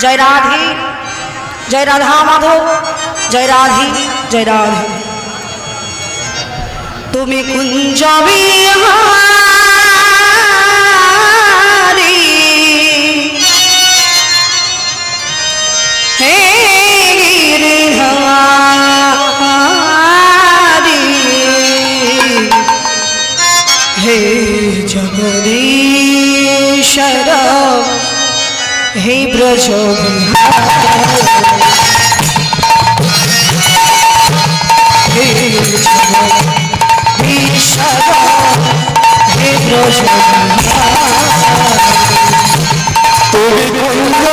जय राधे जय राधा माधव जय राधे जय राधे तुम्हें कुंज बिहारी हे गिरधारी हे जगदीश्वर हे ब्रज हे जगदीश्वर हे ब्रज तुम्हें कुंज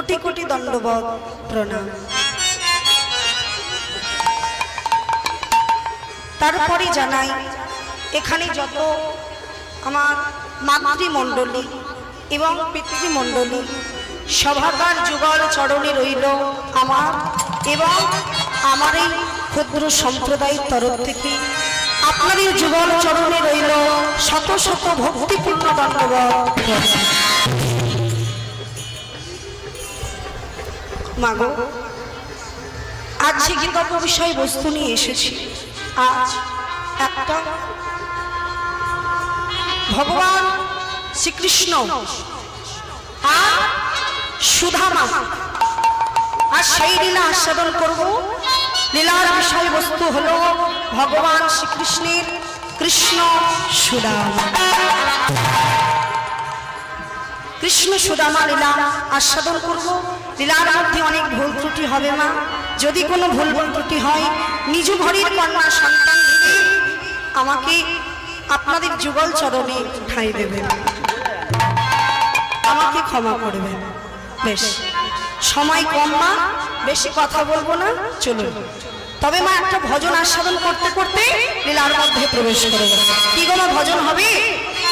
কোটি কোটি দণ্ডবত প্রণাম। তারপরে জানাই এখানে যত আমার মাতৃমণ্ডলী এবং পিতৃমণ্ডলী সভাগার যুগল চরণে রইল আমার এবং আমার এই ক্ষুদ্র সম্প্রদায়ের তরফ থেকে আপনাদের যুগল চরণে রইল শত শত ভক্তিপূর্ণ দণ্ডবত। মাগো, আজ যে গীতব্য বিষয় বস্তু নিয়ে এসেছি, আজ একটা ভগবান শ্রীকৃষ্ণ আর সুধামা আর সেই লীলা আস্বাদন করব। লীলার বিষয়বস্তু হলো ভগবান শ্রীকৃষ্ণের কৃষ্ণ সুদামা। কৃষ্ণ সুদামা লীলা আস্বাদন করব। লীলার মধ্যে অনেক ভুল ত্রুটি হবে মা, যদি কোনো ভুল ত্রুটি হয় নিজ ঘরের কন্যা সন্তান দিদি আমাকে আপনাদের যুগল চরণে ঠাঁই দেবেন, আমাকে ক্ষমা করবেন। বেশ, সময় কম মা, বেশি কথা বলবো না, চলুন। তবে মা একটা ভজন আস্বাদন করতে করতে লীলার মধ্যে প্রবেশ করবো। কি কোনো ভজন হবে?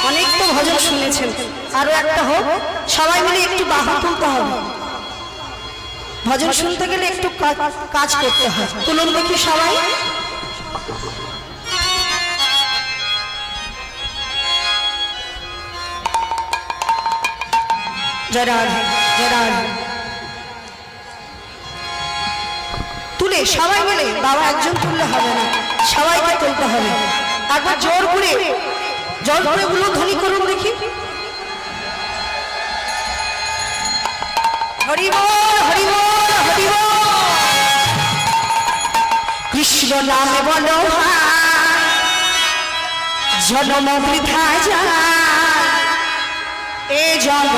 অনেক তো ভজন শুনেছেন, আরো একটা হোক। সবাই মিলে একটু বাহু তুলতে হবে। ভজন শুনতে গেলে একটু কাজ করতে হয়। তুলুন দেখি সবাই। জয় রাধে, জয় রাধে। তুলে সবাই মিলে, বাবা একজন তুললে হবে না, সবাইকে তুলতে হবে। একবার জোর করে গুলো ধ্বনি করুন দেখি। হরি বল, হরি বল, হরি বল। কৃষ্ণ নামে বলো জন্ম বৃথা যায়, এ জন্ম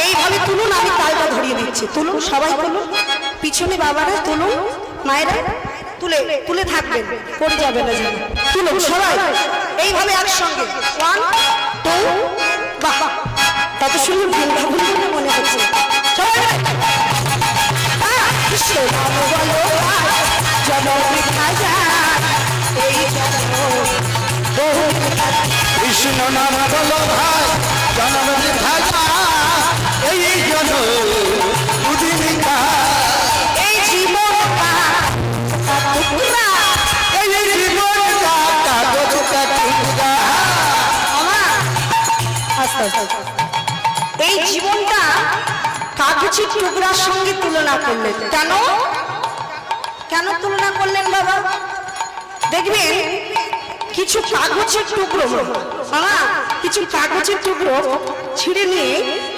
এইভাবে তুলুন, আমি তালটা ধরিয়ে দিচ্ছি। তুলুন সবাই, তুলুন পিছনে বাবারা, তুলুন মায়েরা, তুলে তুলে থাকবেন, পড়ে যাবে না যেন। তুলুন সবাই এইভাবে একসঙ্গে। 1 2 বাহ, কত সুন্দর ভুল মনে হচ্ছে। কৃষ্ণ নাম বলো জন্ম বৃথা যায়, এই জন্ম কৃষ্ণ নাম বলো ভাই জন্ম বৃথা যায়, এই জন্ম বুঝিনিকা, এই জীবনটা এই জীবনটা কাগজ কাটুকা। এই জীবনটা কাগজের টুকরার সঙ্গে তুলনা করলেন কেন? কেন তুলনা করলেন বাবা? দেখবেন কিছু কাগজের টুকরো, কিছু কাগজের টুকরো ছিঁড়ে নিয়ে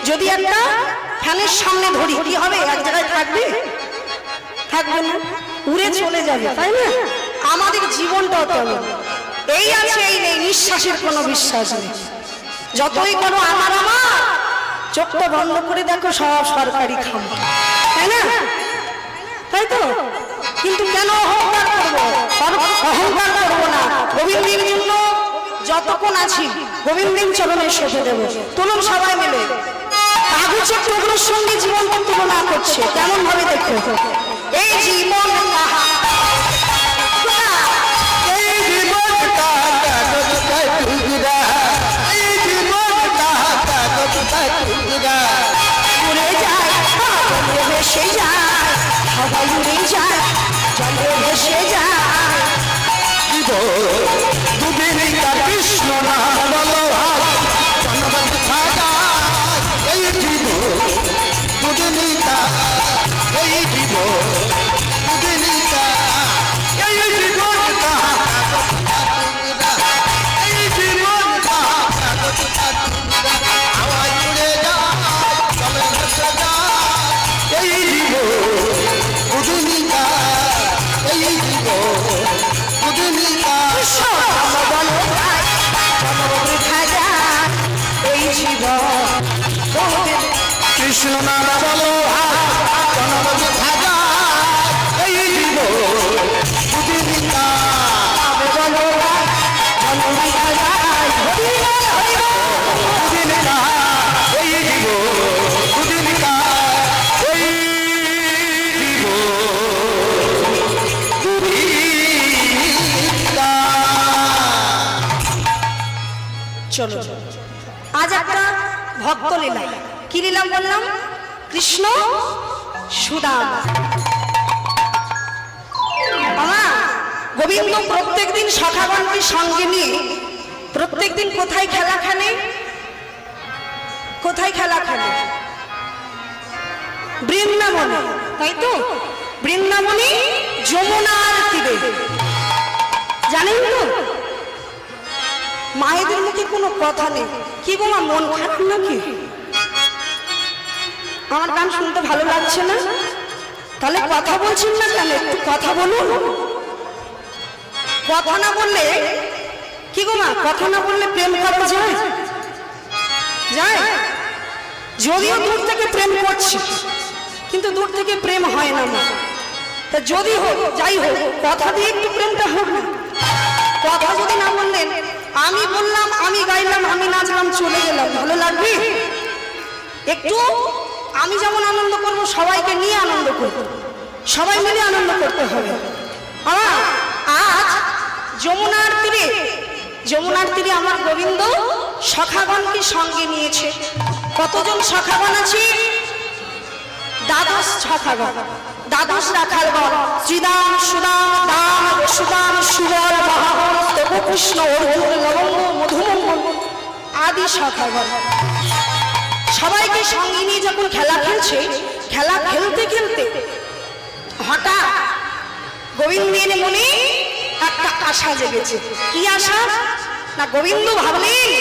যদি একটা ফ্যানের সামনে ধরি, কি হবে? এক জায়গায় থাকবে? থাকবে না, উড়ে চলে যাবে, তাই না? আমাদের জীবনটাও তেমন, এই আছে এই নেই, নিঃশ্বাসের কোনো বিশ্বাস নেই। যতই করো আমার আমার, চোখটা বন্ধ করে দেখো সব সরকারি খামা, তাই না? তাই তো? কিন্তু কেন অহংকার করবো? অহংকার করবো না। গোবিন্দের জন্য যতক্ষণ আছি গোবিন্দের চরণে সঁপে দেবো। তুলুন সবাই মিলে। কাগজের টুকরোর সঙ্গে জীবনকে তুলনা করছে, কেমন ভাবে দেখো। এই জীবন উড়ে যায়, জলে ভেসে যায়, সবাই উড়ে যায়, জলে ভেসে যায়। কৃষ্ণ নাম বলো জন্ম বৃথা যায়, এই জীবন বুঝিনিকা, এই জীবন বুঝিনিকা, এই জীবনটা এই জীবনটা কাগজ কাটুকা, হাওয়ায় উড়ে যায়, জলে ভেসে যায়, এই জীবন বুঝিনিকা, এই জীবন বুঝিনিকা। কৃষ্ণ নাম বলো জন্ম বৃথা যায়, এই জীবন চলো আজ একটা ভক্ত লীলা। কি লীলা বললাম? কৃষ্ণ সুদাম। গোবিন্দ প্রত্যেকদিন সখাগণকে সঙ্গে নিয়ে প্রত্যেকদিন কোথায় খেলা খেলে? কোথায় খেলা খেলে? বৃন্দাবনে, তাই তো? বৃন্দাবনে যমুনার তীরে। জানেন তো মায়েদের মুখে কোনো কথা নেই। কি গো মা, মন খারাপ নাকি? আমার গান শুনতে ভালো লাগছে না? তাহলে কথা বলছেন না কেন? একটু কথা বলুন। কথা না বললে কি গো মা, কথা না বললে প্রেম করা যায়? যায়? যদিও দূর থেকে প্রেম করছি, কিন্তু দূর থেকে প্রেম হয় না মা। তা যদি হোক, যাই হোক, কথা দিয়ে একটু প্রেমটা হোক না। কথা যদি না বললেন, আমি বললাম, আমি গাইলাম, আমি নাচলাম, চলে গেলাম, ভালো লাগবে? একটু আমি যেমন আনন্দ করবো, সবাইকে নিয়ে আনন্দ করবো, সবাই মিলে আনন্দ করতে হবে। আজ যমুনার তীরে, যমুনার তীরে আমার গোবিন্দ সখাগণকে সঙ্গে নিয়েছে। কতজন সখাগণ আছে? দ্বাদশ সখাগণ, দ্বাদশ রাখালগণ। শ্রীদাম, সুদাম, দাম, সুদাম, সুবল, মহাবল, তব কৃষ্ণ, অর্জুন, লবঙ্গ, মধুমঙ্গল আদি সখাগণ। সবাইকে সঙ্গে নিয়ে যখন খেলা খেলছে, খেলা খেলতে খেলতে হঠাৎ গোবিন্দের মনে একটা আশা জেগেছে। কি আশা? না, গোবিন্দ ভাবলেন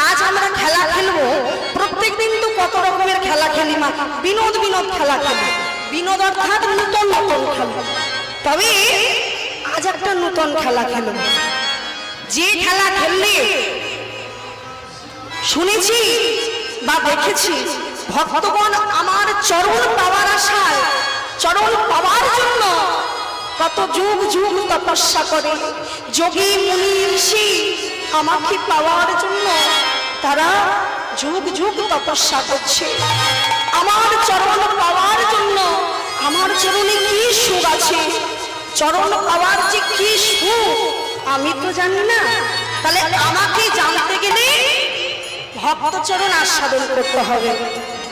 আজ আমরা খেলা খেলবো। প্রত্যেক দিন তো কত রকমের খেলা খেলি মা, বিনোদ বিনোদ খেলা খেলি, বিনোদ অর্থাৎ নতুন নতুন খেলা। তবে আজ একটা নতুন খেলা খেলব, যে খেলা খেললে শুনেছি বা দেখেছি ভক্তগণ আমার চরণ পাওয়ার আশায়, চরণ পাওয়ার জন্য কত যুগ যুগ তপস্যা করে। যোগী মুনি ঋষি আমাকে পাওয়ার জন্য তারা যুগ যুগ তপস্যা করছে। আমার চরণ পাওয়ার জন্য, আমার চরণে কি সুখ আছে, চরণ পাওয়ার যে কি সুখ আমি তো জানি না। তাহলে আমাকে জানতে গেলে ভক্তচরণ আস্বাদন করতে হবে।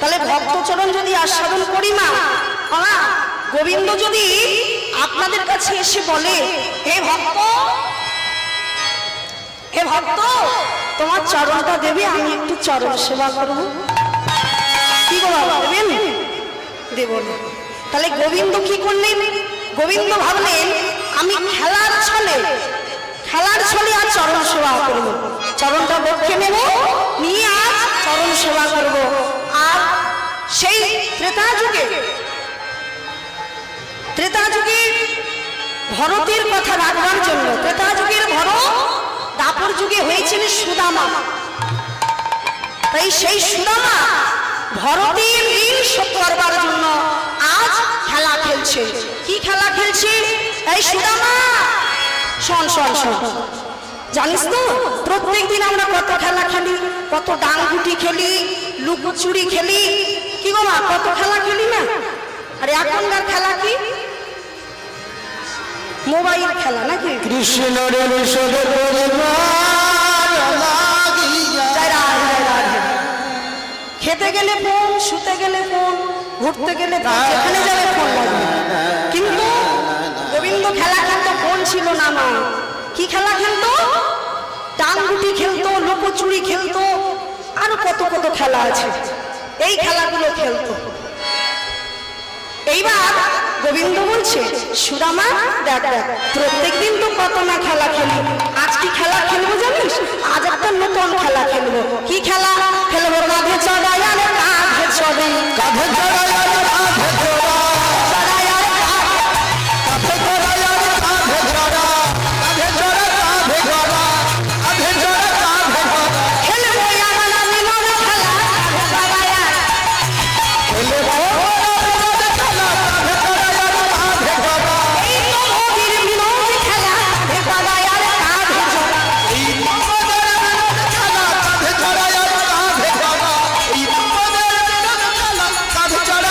তাহলে ভক্তচরণ যদি আস্বাদন করি মা, গোবিন্দ যদি আপনাদের কাছে এসে বলে, হে ভক্ত, হে ভক্ত, তোমার চরণটা দেবে, আমি একটু চরণ সেবা করবো, কি গো বাবা, দেবেন? দেব না। তাহলে গোবিন্দ কি করলেন? গোবিন্দ ভাবলেন আমি খেলার ছলে, খেলার ছলে আর চরণ সেবা করবো, চরণটা বক্ষে নেব, নিয়ে আর চরণ সেবা করব। আর সেই ত্রেতা যুগে, ত্রেতা যুগে ভরতের কথা রাখবার জন্য, ত্রেতা যুগের ভরত দাপর যুগে হয়েছিল সুদামা। তাই সেই সুদামা ভরতের ঋণ শোধ করবার জন্য আজ খেলা খেলছে। কি খেলা খেলছে? এই সুদামা শোন শোন শোন, জানিস তো প্রত্যেক দিন আমরা কত খেলা খেলি, কত ডাংগুটি খেলি, লুকোচুরি খেলি, কি গো মা, কত খেলা খেলি না? আর এখনকার খেলা কি? মোবাইল খেলা নাকি? খেতে গেলে ফোন, শুতে গেলে ফোন, ঘুরতে গেলে যেখানে যাবে ফোন লাগবে। কিন্তু গোবিন্দ খেলা খেলতো, ফোন ছিল না মা। কি খেলা খেলতো? টাঙ্গুটি খেলতো, লুকোচুরি খেলতো, আরো কত কত খেলা আছে, এই খেলাগুলো খেলতো। এইবার গোবিন্দ বলছে, সুদামা দেখ দেখ, প্রত্যেক দিন তো কত না খেলা খেলি, আজ কি খেলা খেলবো জানিস? আজ একটা নতুন খেলা খেলবো। কি খেলা খেলবো? কাঁধে চড়াই আর কাঁধে চড়ে, কাঁধে চড়াই আর কাঁধে চড়া, চড়াই আর কাঁধে চড়াই আর কাঁধে চড়া, কাঁধে চড়া কাঁধে চড়া, কাঁধে চড়া কাঁধে চড়া, খেলবো আমার মিলন খেলা, চড়াই আর খেলবো কাঁধে চড়া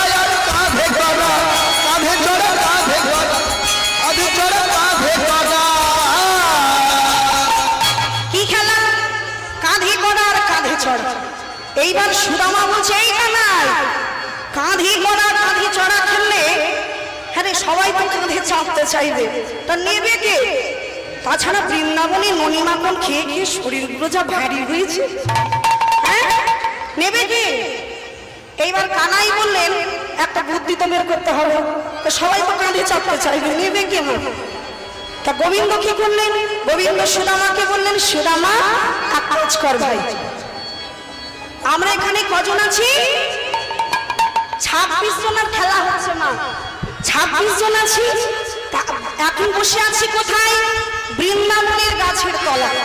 এইবার সুদামা বলছে এই কানাই কাঁধি করা কাঁধি চড়া খেললে হ্যাঁ সবাই তো কাঁধে চাপতে চাইবে তা নেবে কে? তাছাড়া বৃন্দাবনে ননি মাখন খেয়ে খেয়ে শরীরগুলো যা ভারী হয়েছে, হ্যাঁ নেবে কে? এইবার কানাই বললেন একটা বুদ্ধি তো বের করতে হবে, তো সবাই তো কাঁধে চাপতে চাইবে, নেবে কে? তা গোবিন্দ কি করলেন? গোবিন্দ সুদামাকে বললেন সুদামা এক কাজ কর ভাই, আমরা এখানে কজন আছি? 26 জনের খেলা হচ্ছে মা, 26 জন আছি। এখন বসে আছি কোথায়? বৃন্দাবনের গাছের তলায়।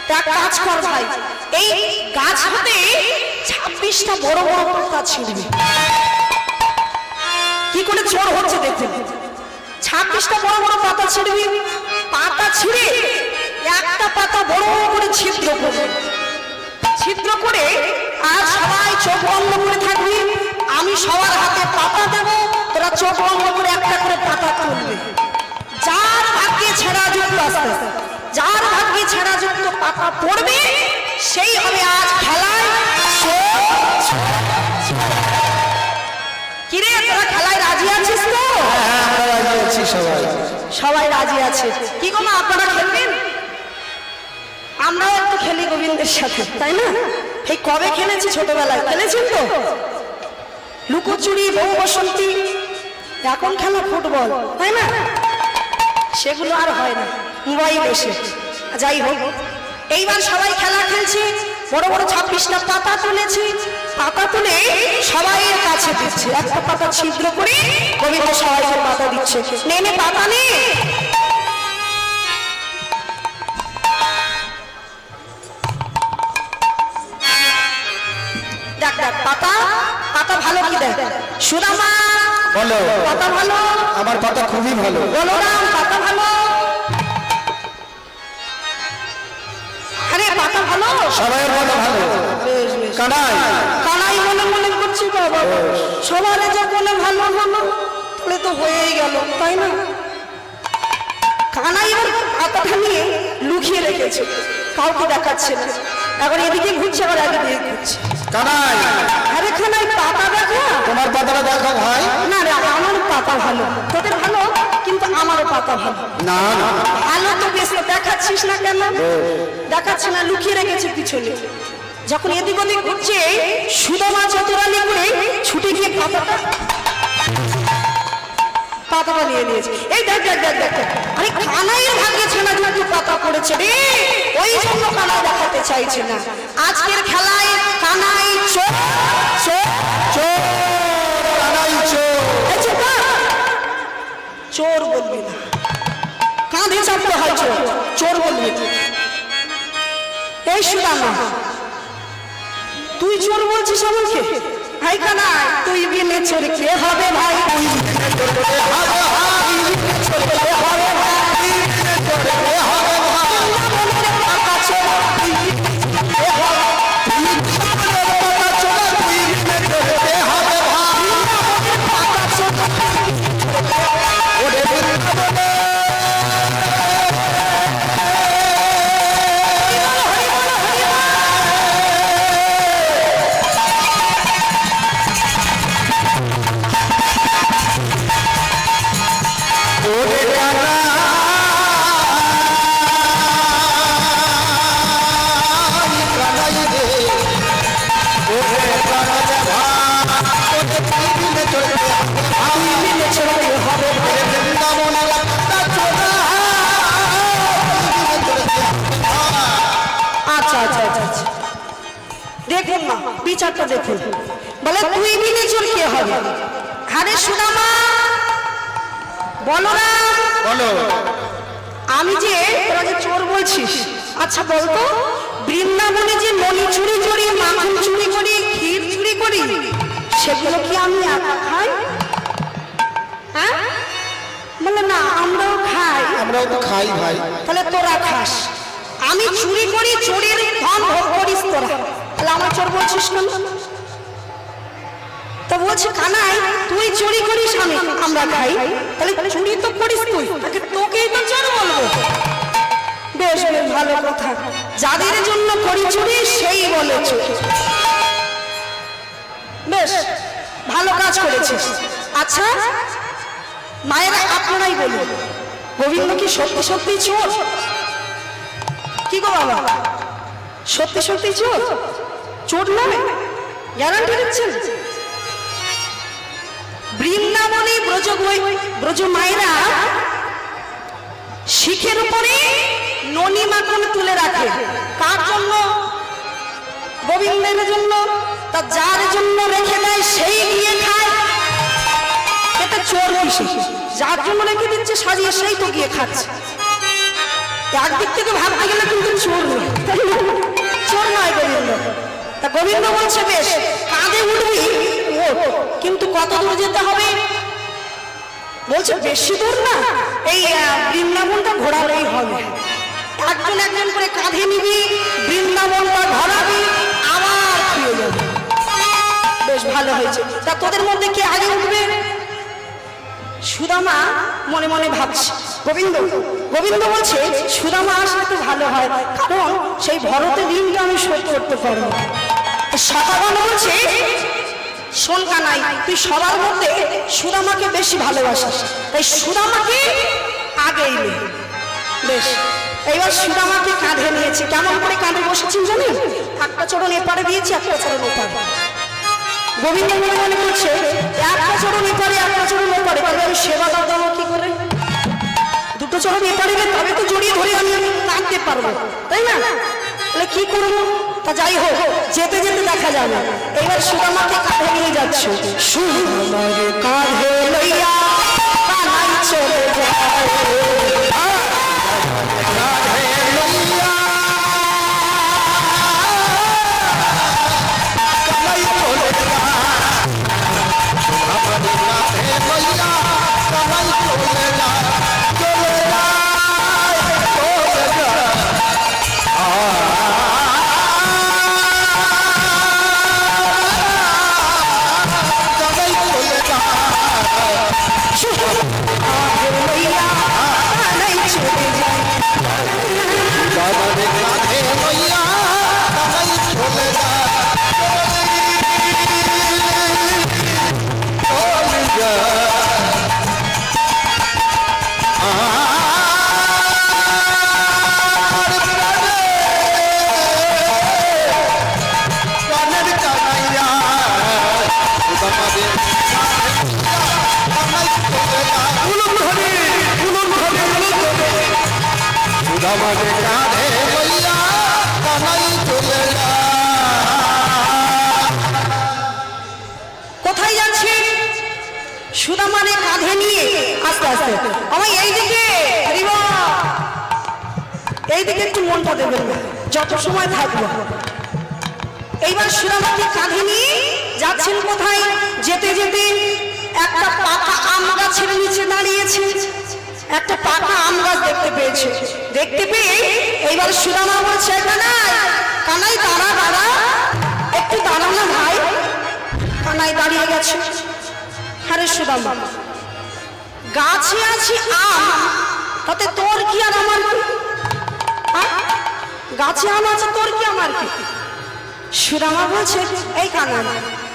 তা কাজ কর ভাই, এই গাছ হতে 26টা বড় বড় পাতা ছিঁড়বে। কি করে জোর হচ্ছে দেখুন, 26টা বড় বড় পাতা ছিঁড়বি, পাতা ছিঁড়ে একটা পাতা বড় করে ছিদ্র করবে, ছিদ্র করে আর সবাই চোখ বন্ধ করে থাকবি, আমি সবার হাতে পাতা দেব, তোরা চোখ বন্ধ করে একটা করে পাতা তুলবে। যার ভাগ্যে ছেঁড়া যুক্ত আসতে, যার ভাগ্যে ছেঁড়া যুক্ত পাতা পড়বে সেই হবে আজ খেলায়। কিরে তোরা খেলায় রাজি আছিস তো? সবাই রাজি আছে। কি গো মা আপনারা খেলবেন? আমরাও একটু খেলি গোবিন্দের সাথে, তাই না? এই কবে খেলেছি? ছোটবেলায় খেলেছেন তো? লুকোচুরি, বউ বসন্তী, এখন খেলা ফুটবল, তাই না? সেগুলো আর হয় না, মোবাইল এসে। যাই হোক, এইবার সবাই খেলা খেলছি, বড় বড় 26টা পাতা তুলেছি, পাতা তুলে সবাইয়ের কাছে দিচ্ছে, একটা পাতা ছিদ্র করে গোবিন্দ সবাইকে পাতা দিচ্ছে, নে নে পাতা নে। দেখ দেখ পাতা, পাতা ভালো কি দেখ? সুদামা বলো পাতা ভালো, আমার পাতা খুবই ভালো। বলরাম পাতা ভালো, আরে পাতা ভালো, সবাই পাতা ভালো। কানাই কানাই মনে মনে করছি বাবা, সবার যখন ভালো হলো তাহলে তো হয়েই গেল, তাই না? কানাই এবার পাতাটা নিয়ে লুকিয়ে রেখেছে, কাউকে দেখাচ্ছে না, এখন এদিকে ঘুরছে আবার একদিকে ঘুরছে। কানাই আরে কানাই পাতা দেখা, তোমার পাতাটা দেখো ভাই। না রে আমার পাতা ভালো, তোদের ভালো কিন্তু আমারও পাতা ভালো। না না ভালো তো বেশ, দেখাচ্ছিস না কেন? দেখাচ্ছে না, লুকিয়ে রেখেছে পিছনে। যখন এদিক ওদিক ঘুরছে সুদামা চতুরালি করে ছুটে গিয়ে পাতাটা নিয়ে নিয়েছে। এই দেখ দেখ দেখ দেখ, আরে কানাইয়ের ভাগ্যে ছেনা যুক্ত পাতা পড়েছে রে, ওই জন্য কানাই দেখাতে চাইছে না। আজকের খেলায় কানাই চোর চোর চোর, কানাই চোর। এই চোর না, চোর বলবি না, কাঁধে চাপতে হয় চোর, চোর বলবি। এই সুদামা তুই চোর বলছিস আমাকে? ভাই কানাই তুই বিনে চোর কে হবে ভাই? দেখুন না বিচারটা দেখুন, বলে তুই বিনে চোর কে হবে? আরে সুদামা বলরাম বলো আমি যে তোরা যে চোর বলছিস, আচ্ছা বলতো বৃন্দাবনে যে মণি চুরি করি, মাখন চুরি করি, ক্ষীর চুরি করি, সেগুলো কি আমি একা খাই? হ্যাঁ বলে না আমরাও খাই। আমরাও তো খাই ভাই। তাহলে তোরা খাস, আমি চুরি করি, চোরের ধন ভোগ করিস তোরা, তাহলে আমার চোর বলছিস না? তো বলছে কানাই তুই চুরি করিস, আমরা খাই, তাহলে চুরি তো করিস তুই, তোকেই তো চোর বলবো। বেশ বেশ ভালো কথা, যাদের জন্য করি চুরি সেই বলে চোর। বেশ ভালো কাজ করেছিস। আচ্ছা মায়েরা আপনারাই বলুন, গোবিন্দ কি সত্যি সত্যি চোর? কি গো বাবা, সত্যি সত্যি চোর? চোর নয়, গ্যারান্টি দিচ্ছেন? বৃন্দাবনী ব্রজ মায়েরা শিখের উপরে ননি মাখন তুলে রাখে। কার জন্য? গোবিন্দের জন্য। তা যার জন্য রেখে দেয় সেই গিয়ে খায়, এটা চোর কিসে? যার জন্য রেখে দিচ্ছে সাজিয়ে সেই তো গিয়ে খাচ্ছে। একদিক থেকে ভাবতে গেলে কিন্তু চোর নয়, চোর নয় গোবিন্দ। তা গোবিন্দ বলছে বেশ কাঁধে উঠবি ওঠ, কিন্তু কত দূর যেতে হবে? বলছে বেশি দূর না, এই বৃন্দাবনটা ঘোরালেই হবে। একজন একজন করে কাঁধে নিবি, বৃন্দাবনটা ঘোরাবি, আবার ফিরে যাবে। বেশ ভালো হয়েছে। তা তোদের মধ্যে কে আগে উঠবে? সুদামা মনে মনে ভাবছে। গোবিন্দ বলছে সুদামা আসলে তো ভালো হয়, কারণ সেই ভরতের ঋণটা আমি শোধ করতে পারবো। শতগণ বলছে শোন কানাই, তুই সবার মধ্যে সুদামাকে বেশি ভালোবাসিস, তাই সুদামাকে আগে এলে। বেশ এইবার সুদামাকে কাঁধে নিয়েছে। কেমন করে কাঁধে বসেছেন জানেন? একটা চরণ এপারে দিয়েছি, একটা চরণ ওপারে। গোবিন্দ মনে মনে করছে একটা চরণ এপারে একটা চরণ ওপারে, তবে আমি সেবা দেবো কি করে? দুটো চরণ এপারে তবে তো জড়িয়ে ধরে আমি কাঁদতে পারবো, তাই না? তাহলে কি করবো? তা যাই হোক, যেতে যেতে দেখা যাবে। এবার সুদামাকে কাঁধে নিয়ে যাচ্ছে। সুদামাকে কাঁধে লইয়া কানাই চলে যায়। কোথায় যাচ্ছি? সুদামারে কাঁধে নিয়ে আস্তে আস্তে আমার এইদিকে একটু মনটা দেবেন না, যত সময় থাকবো। এইবার সুদামাকে কাঁধে নিয়ে যাচ্ছেন কোথায়? যেতে যেতে একটা পাকা আম গাছের নিচে দাঁড়িয়েছে। একটা পাকা আম গাছ দেখতে পেয়েছে। দেখতে পেয়ে এইবার সুদামা বলছে কানাই দাঁড়া দাঁড়া, একটু দাঁড়া না ভাই। কানাই দাঁড়িয়ে গেছে। আরে সুদামা, গাছে আছে আম, তাতে তোর কি আর আমার কি? গাছে আম আছে, তোর কি আমার কি? সুদামা বলছে এই কানাই,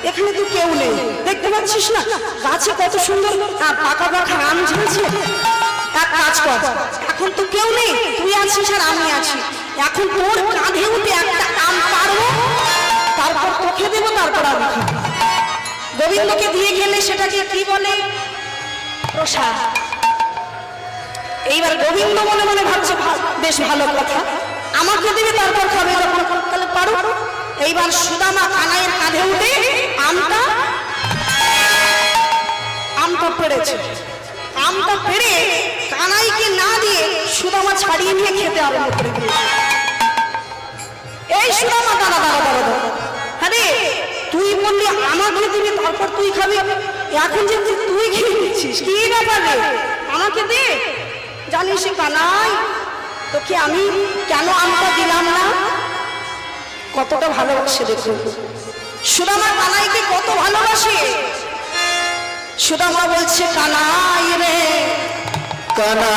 এখানে তো কেউ নেই, দেখতে পাচ্ছিস না গাছে কত সুন্দর পাকা পাকা আম ঝুলছে। এক কাজ কর, এখন তো কেউ নেই, তুই আছিস আর আমি আছি, এখন তোর কাঁধে উঠে একটা আম পারবো, তারপর তোকে দেবো, তারপর আমি খাবো। গোবিন্দকে দিয়ে গেলে সেটাকে কি বলে? প্রসাদ। এইবার গোবিন্দ মনে মনে ভাবছে বেশ ভালো কথা, আমাকে দেবে তারপর খাবে, তাহলে পারো। এইবার সুদামা কানাইয়ের কাঁধে উঠে আমটা পেড়েছে। আমটা পেড়ে কানাইকে না দিয়ে সুদামা ছাড়িয়ে নিয়ে খেতে আরম্ভ করে দিয়েছে। এই সুদামা দাঁড়া দাঁড়া দাঁড়া দাঁড়া, আরে তুই বললি আমাকে দিবি তারপর তুই খাবি, এখন যে তুই খেয়ে নিচ্ছিস, কি ব্যাপার রে? আমাকে দে। জানিস কানাই, তোকে আমি কেন আমটা দিলাম না? কতটা ভালোবাসে দেখুন সুদামা কানাইকে, কত ভালোবাসে। সুদামা বলছে কানাই রে, কানাই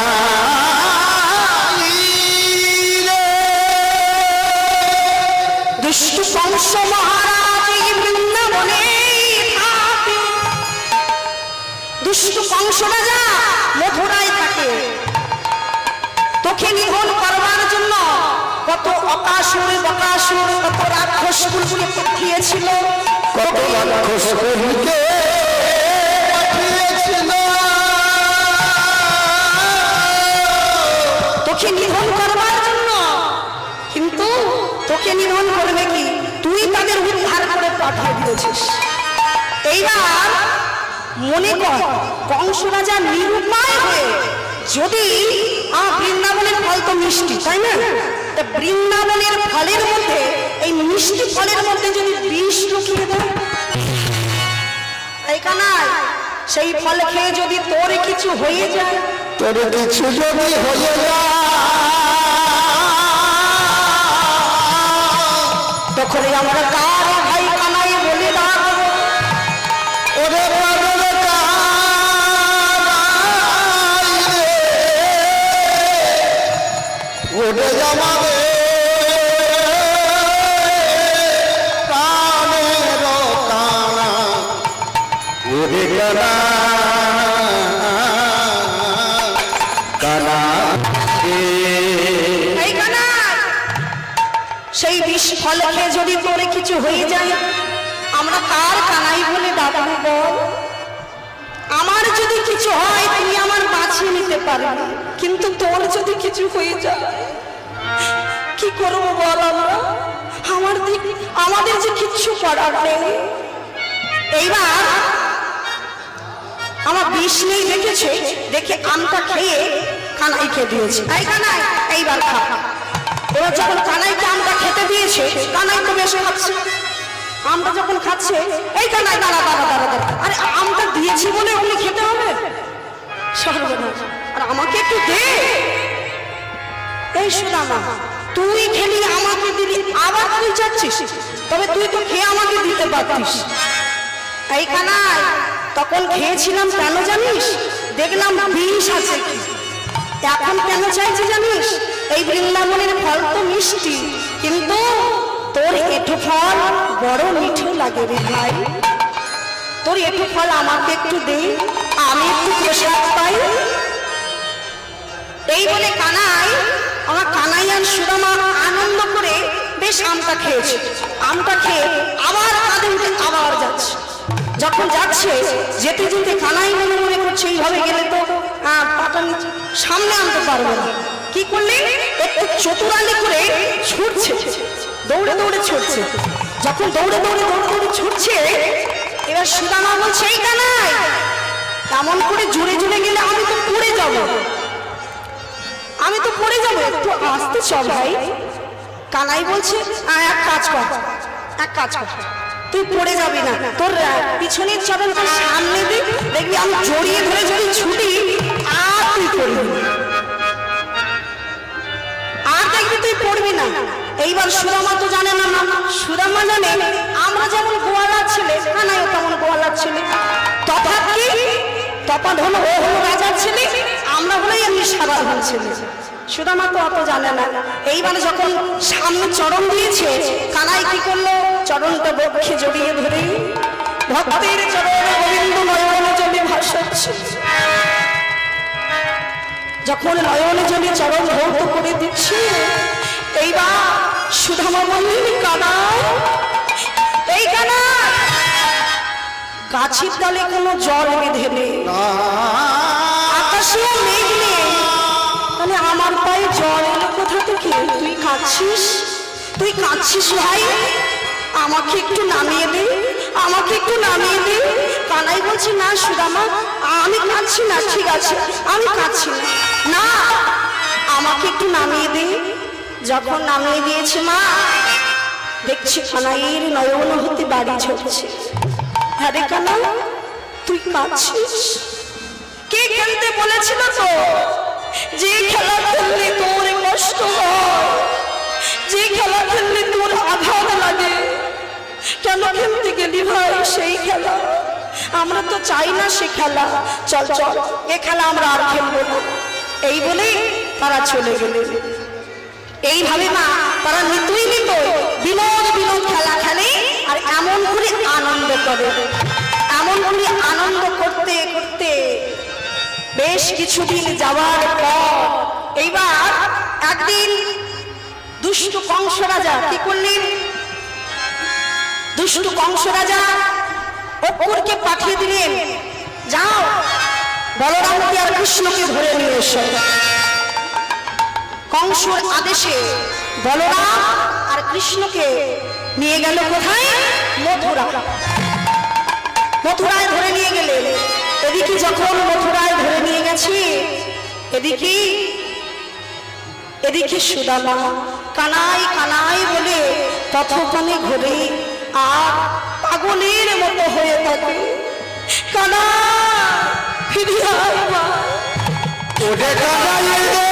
রে, দুষ্ট কংস মহারাজ এই বৃন্দাবনে দুষ্ট কংস রাজা মথুরায় থাকে। তোকে নিধন করবার জন্য কত অকাসুর বকাসুর কত রাক্ষসগুলোকে পাঠিয়েছিল, কত রাক্ষসগুলোকে পাঠিয়েছিল তোকে নিধন করবার জন্য। কিন্তু তোকে নিধন করবে কি, তুই তাদের উদ্ধার করে পাঠিয়ে দিয়েছিস। এইবার মনে কর কংস রাজা নিরুপায় হয়ে যদি বৃন্দাবনের ফল তো মিষ্টি, তাই না? তা বৃন্দাবনের ফলের মধ্যে এই মিষ্টি ফলের মধ্যে যদি বিষ লুকিয়ে দেয়, এইখানায় সেই ফল খেয়ে যদি তোর কিছু হয়ে যায়, তোর কিছু যদি হয়ে যায় তখন আমরা কার ভাই কানাই বলে দাঁড়াবো, ওরে বাবা কানাই রে, ওরে জামাবে কানের কানা, ওরে কানা কানা এই কানা সেই বিষ ফল খেয়ে যদি তোরে কিছু হয়ে যায়, আমরা কার কানাই বলে ডাকবো বল? আমার যদি কিছু হয় তুই আমার বাঁচিয়ে নিতে পারবি, কিন্তু তোর যদি কিছু হয়ে যায় কি করবো বল? আমরা আমাদের যে কিচ্ছু করার নেই। এইবার আমার বিষ নেই দেখেছে, দেখে আমটা খেয়ে কানাইকে দিয়েছে। এই কানাই এইবার খা। এবার যখন কানাইকে আমটা খেতে দিয়েছে, কানাই তো বেশ খাচ্ছে। আমটা যখন খাচ্ছে, এই কানাই দাঁড়া দাঁড়া দাঁড়া দাঁড়া, আরে আমটা দিয়েছি বলে ওগুলি খেতে হবে? সর্বনাশ, আর আমাকে একটু দে। এই সুদামা, তুই খেলি আমাকে দিলি, আবার তুই যাচ্ছিস? তবে তুই তো খেয়ে আমাকে দিতে পারতিস। এই কানাই তখন খেয়েছিলাম কেন জানিস? দেখলাম বিষ আছে কি। এখন কেন চাইছি জানিস? এই বৃন্দাবনের ফল তো মিষ্টি, কিন্তু তোর এঁঠো ফল বড় মিঠো লাগে রে ভাই। তোর এঁঠো ফল আমাকে একটু দে, আমি একটু প্রসাদ পাই। এই বলে কানাই, আমার কানাই আর সুদামা আনন্দ করে বেশ আমটা খেয়েছে। আমটা খেয়ে আবার কাঁধে উঠে আবার যাচ্ছে। যখন যাচ্ছে যেতে যেতে কানাই মনে মনে করছে এইভাবে গেলে তো পাটা নিচে সামনে আনতে পারবে না। কি করলে একটু চতুরালি করে ছুটছে, দৌড়ে দৌড়ে ছুটছে। যখন দৌড়ে দৌড়ে দৌড়ে দৌড়ে ছুটছে, এবার সুদামা বলছে এই কানাই এমন করে জুড়ে জুড়ে গেলে আমি তো পড়ে যাব, আমি তো পড়ে যাবো, একটু আসতে চল ভাই। কানাই বলছে এক কাজ কর, এক কাজ কর, তুই পড়ে যাবি না, তোর পিছনের চরণটা সামনে দিই, দেখবি আমি জড়িয়ে ধরে যদি ছুটি আর তুই পড়বি, আর দেখবি তুই পড়বি না। এইবার সুদামা তো জানে না, সুদামা জানে আমরা যেমন গোয়ালার ছেলে, কানাইও তেমন গোয়ালার ছেলে, তফাৎ কি? তফাৎ হলো ও হলো রাজার ছেলে, আমরা হলেই এমনি সাধারণ ছেলে। সুদামা তো অত জানে না। এইবার যখন সামনে চরণ দিয়েছে, কানাই কি করলো? চরণটা বক্ষে জড়িয়ে ধরে ভক্তের চরণে গোবিন্দ নয়ন জলে ভাসাচ্ছে। যখন নয়ন জলে চরণ ধৌত করে দিচ্ছে, এইবার সুদামা বললেন কানাই, এই কানাই গাছের তলে কোনো জল বেঁধে নেই, আকাশেও মেঘ নেই, তাহলে আমার পায়ে জল এলো কোথা থেকে? তুই কাঁদছিস, তুই কাঁদছিস ভাই, আমাকে একটু নামিয়ে দে, আমাকে একটু নামিয়ে দে। কানাই বলছে না সুদামা, আমি কাঁদছি না, ঠিক আছে আমি কাঁদছি না, না আমাকে একটু নামিয়ে দে। যখন নামিয়ে দিয়েছে মা, দেখছি কানাইয়ের নয়ন হতে বাড়ি ঝরছে। হ্যাঁ রে কানা, তুই কাঁদছিস? কে খেলতে বলেছিল তো যে খেলা খেললে তোর কষ্ট হয়, যে খেলা খেললে তোর আঘাত লাগে, কেন খেলতে গেলি ভাই সেই খেলা? আমরা তো চাই না সে খেলা, চল চল এ খেলা আমরা আর খেলবো না। এই বলে তারা চলে গেলেন। এইভাবে মা তারা নিতুই নিত বিনোদ বিনোদ খেলা খেলে আর এমন করে আনন্দ করে, এমন এমন করে আনন্দ করতে করতে বেশ কিছুদিন যাওয়ার পর এইবার একদিন দুষ্ট কংস রাজা কি করলেন? দুষ্ট কংস রাজা অপুরকে পাঠিয়ে দিলেন, যাও বলরামকে আর কৃষ্ণকে ধরে নিয়ে এসো। কংসর আদেশে বলরাম আর কৃষ্ণকে নিয়ে গেল কোথায়? মথুরা। মথুরায় ধরে নিয়ে গেলেন। এদিকে যখন মথুরায় ধরে নিয়ে গেছে, এদিকে সুদামা কানাই কানাই বলে পথখানে ঘুরে আর পাগলের মতো হয়ে থাকে। কানা ফিরিয়ে আয় মা। ওরে কানাই রে,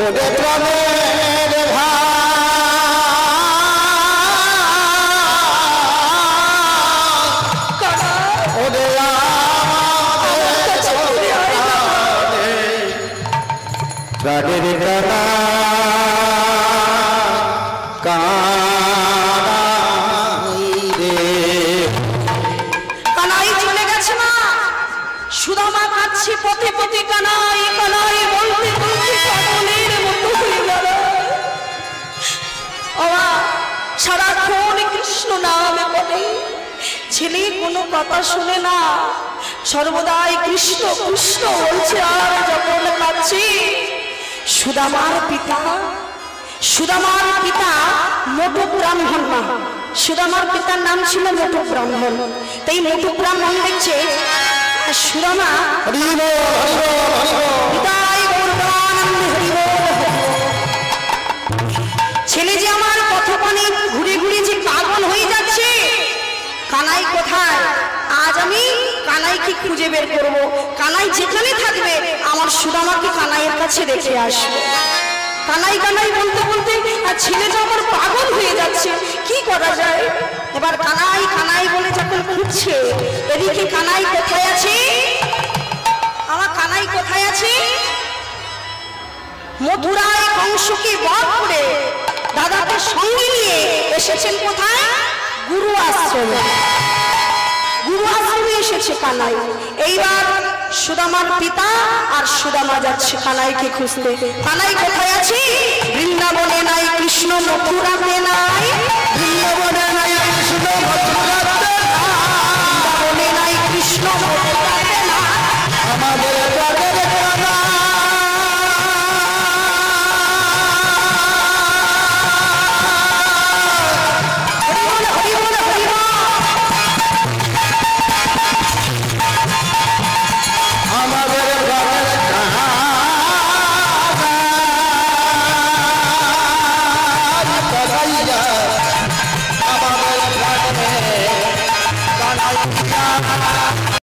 ওরে প্রাণের ভাই, ওরে প্রাণের কানা কানাই রে। কানাই চলে গেছে মা। সুদামা কাঁদছে পথে পথে, কানাই কানাই বলতে বলতে পাগলের মতো হয়ে গেল। সারাক্ষণ কৃষ্ণ নাম বলে, ছেলে কোনো কথা শুনে না, সর্বদাই কৃষ্ণ কৃষ্ণ বলছে। আর যখন কাঁদছে, সুদামার পিতা মোটু ব্রাহ্মণ না, সুদামার পিতার নাম ছিল মোটু ব্রাহ্মণ। তাই মোটু ব্রাহ্মণ দেখছে সুদামা ছেলে যে আমার পথপানে ঘুরে ঘুরে যে পাগল হয়ে যাচ্ছে, কানাই কোথায়? আজ আমি কানাইকে খুঁজে বের করব। কানাই যেখানে থাকবে আমার সুদামাকে কানাইয়ের কাছে রেখে আসবো। কানাই কানাই বলতে বলতে আর ছেলেটা আমার পাগল হয়ে যাচ্ছে, কি করা যায়? এবার কানাই কানাই বলে যখন খুঁজছে, এদিকে কানাই কোথায় আছে? আমার কানাই কোথায় আছে? মথুরায় কংসকে বধ করে দাদাকে সঙ্গে নিয়ে এসেছেন কোথায়? গুরু আশ্রমে। গুরু আশ্রমে এসেছে কানাই। এইবার সুদামার পিতা আর সুদামা যাচ্ছে কানাইকে খুঁজতে। কানাই কোথায় আছে? বৃন্দাবনে নাই, কৃষ্ণ মথুরাতে নাই।